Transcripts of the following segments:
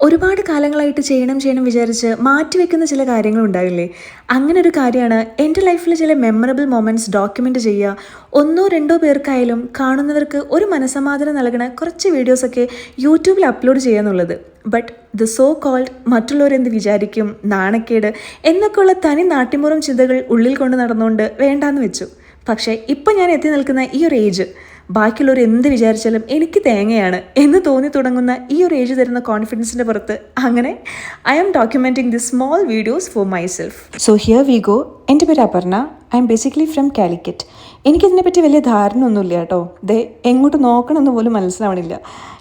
ഒരുപാട് കാലങ്ങളായിട്ട് ചെയ്യണം വിചാരിച്ച് മാറ്റിവെക്കുന്ന ചില കാര്യങ്ങളുണ്ടാവില്ലേ? അങ്ങനെ ഒരു കാര്യമാണ് എൻ്റെ ലൈഫിൽ ചില മെമ്മറബിൾ മൊമെൻറ്റ്സ് ഡോക്യുമെൻ്റ് ചെയ്യുക. ഒന്നോ രണ്ടോ പേർക്കായാലും കാണുന്നവർക്ക് ഒരു മനസ്സമാധാനം നൽകുന്ന കുറച്ച് വീഡിയോസൊക്കെ യൂട്യൂബിൽ അപ്ലോഡ് ചെയ്യുക എന്നുള്ളത്. ബട്ട് ദ സോ കോൾഡ് മറ്റുള്ളവരെന്ത് വിചാരിക്കും, നാണക്കേട് എന്നൊക്കെയുള്ള തനി നാട്ടിൻപുറം ചിന്തകൾ ഉള്ളിൽ കൊണ്ട് നടന്നുകൊണ്ട് വേണ്ടാന്ന് വെച്ചു. പക്ഷേ ഇപ്പം ഞാൻ എത്തി നിൽക്കുന്ന ഈ ഒരു ഏജ്, ബാക്കിയുള്ളവർ എന്ത് വിചാരിച്ചാലും എനിക്ക് തേങ്ങയാണ് എന്ന് തോന്നി തുടങ്ങുന്ന ഈ ഒരു ഏജ് തരുന്ന കോൺഫിഡൻസിൻ്റെ പുറത്ത് അങ്ങനെ I am documenting the small videos for myself. So here we go. എൻ്റെ പേര് Aparna. I am basically from Calicut. എനിക്കിതിനെപ്പറ്റി വലിയ ധാരണ ഒന്നുമില്ല കേട്ടോ. ദേ എങ്ങോട്ട് നോക്കണമെന്ന് പോലും മനസ്സിലാവണില്ല.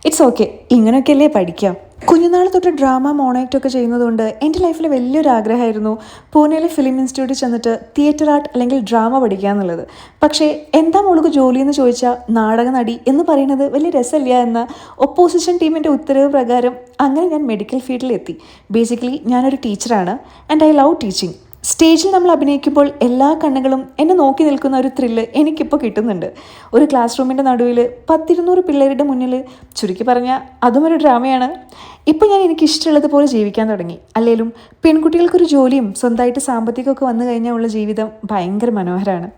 ഇറ്റ്സ് ഓക്കെ, ഇങ്ങനെയൊക്കെയല്ലേ പഠിക്കാം. കുഞ്ഞുനാൾ തൊട്ട് ഡ്രാമ മോണാക്റ്റൊക്കെ ചെയ്യുന്നതുകൊണ്ട് എൻ്റെ ലൈഫിൽ വലിയൊരു ആഗ്രഹമായിരുന്നു പൂനെയിലെ ഫിലിം ഇൻസ്റ്റിറ്റ്യൂട്ടിൽ ചെന്നിട്ട് തിയേറ്റർ ആർട്ട് അല്ലെങ്കിൽ ഡ്രാമ പഠിക്കുക എന്നുള്ളത്. പക്ഷേ എന്താ മോൾക്ക് ജോലി എന്ന് ചോദിച്ചാൽ നാടക നടി എന്ന് പറയുന്നത് വലിയ രസമില്ല എന്ന ഒപ്പോസിഷൻ ടീമിൻ്റെ ഉത്തരവ് പ്രകാരം അങ്ങനെ ഞാൻ മെഡിക്കൽ ഫീൽഡിലെത്തി. ബേസിക്കലി ഞാനൊരു ടീച്ചറാണ് ആൻഡ് ഐ ലവ് ടീച്ചിങ്. സ്റ്റേജിൽ നമ്മൾ അഭിനയിക്കുമ്പോൾ എല്ലാ കണ്ണുകളും എന്നെ നോക്കി നിൽക്കുന്ന ഒരു ത്രില്ല് എനിക്കിപ്പോൾ കിട്ടുന്നുണ്ട്. ഒരു ക്ലാസ് റൂമിൻ്റെ നടുവിൽ 100-200 പിള്ളേരുടെ മുന്നിൽ, ചുരുക്കി പറഞ്ഞാൽ അതും ഒരു ഡ്രാമയാണ്. ഇപ്പോൾ ഞാൻ എനിക്കിഷ്ടമുള്ളതുപോലെ ജീവിക്കാൻ തുടങ്ങി. അല്ലെങ്കിലും പെൺകുട്ടികൾക്കൊരു ജോലിയും സ്വന്തമായിട്ട് സാമ്പത്തികമൊക്കെ വന്നു കഴിഞ്ഞാൽ ഉള്ള ജീവിതം ഭയങ്കര മനോഹരമാണ്.